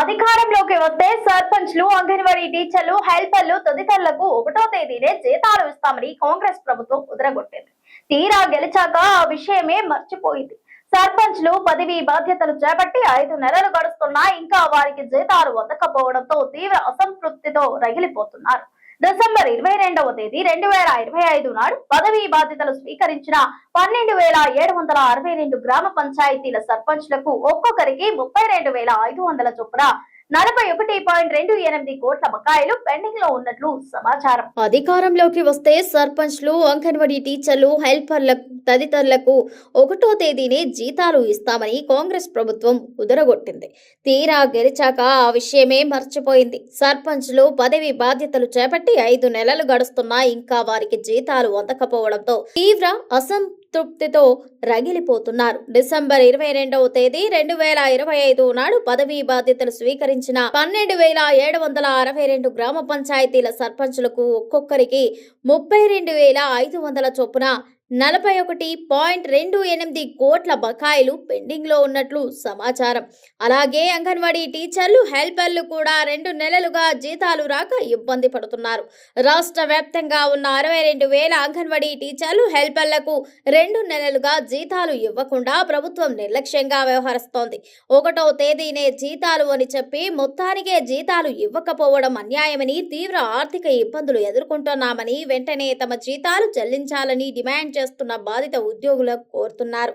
అధికారంలోకి వస్తే సర్పంచ్లు, అంగన్వాడీ టీచర్లు, హెల్పర్లు తదితరులకు 1వ తేదీనే జీతాలు ఇస్తామని కాంగ్రెస్ ప్రభుత్వం కుదరగొట్టింది. తీరా గెలిచాక ఆ విషయమే మర్చిపోయింది. సర్పంచ్లు పదవి బాధ్యతలు చేపట్టి 5 నెలలు గడుస్తున్నా ఇంకా వారికి జీతాలు అందకపోవడంతో తీవ్ర అసంతృప్తితో రగిలిపోతున్నారు. డిసెంబర్ 22వ తేదీ 2025 నాడు పదవీ బాధ్యతలు స్వీకరించిన 12,762 గ్రామ పంచాయతీల సర్పంచ్లకు ఒక్కొక్కరికి 32,500 చొప్పున 41.28 కోట్ల బకాయిలు పెండింగ్ లో ఉన్నట్లు సమాచారం. అధికారంలోకి వస్తే సర్పంచ్లు, అంగన్వాడీ టీచర్లు, హెల్పర్ల తదితరులకు 1వ తేదీనే జీతాలు ఇస్తామని కాంగ్రెస్ ప్రభుత్వం కుదరగొట్టింది. తీరా గెలిచాక ఆ విషయమే మర్చిపోయింది. సర్పంచ్లు పదవి బాధ్యతలు చేపట్టి 5 నెలలు గడుస్తున్నా ఇంకా వారికి జీతాలు అందకపోవడంతో తీవ్ర అసంతృప్తితో రగిలిపోతున్నారు. డిసెంబర్ 22వ తేదీ 2025 నాడు పదవీ బాధ్యతలు స్వీకరించిన 12,762 గ్రామ పంచాయతీల సర్పంచులకు ఒక్కొక్కరికి 32,500 చొప్పున 41.28 కోట్ల బకాయిలు పెండింగ్ లో ఉన్నట్లు సమాచారం. అలాగే అంగన్వాడీ టీచర్లు, హెల్పర్లు కూడా 2 నెలలుగా జీతాలు రాక ఇబ్బంది పడుతున్నారు. రాష్ట్ర వ్యాప్తంగా ఉన్న 62,000 అంగన్వాడీ టీచర్లు, హెల్పర్లకు 2 నెలలుగా జీతాలు ఇవ్వకుండా ప్రభుత్వం నిర్లక్ష్యంగా వ్యవహరిస్తోంది. 1వ తేదీనే జీతాలు అని చెప్పి మొత్తానికే జీతాలు ఇవ్వకపోవడం అన్యాయమని, తీవ్ర ఆర్థిక ఇబ్బందులు ఎదుర్కొంటున్నామని, వెంటనే తమ జీతాలు చెల్లించాలని డిమాండ్ చేస్తున్న బాధిత ఉద్యోగులు కోరుతున్నారు.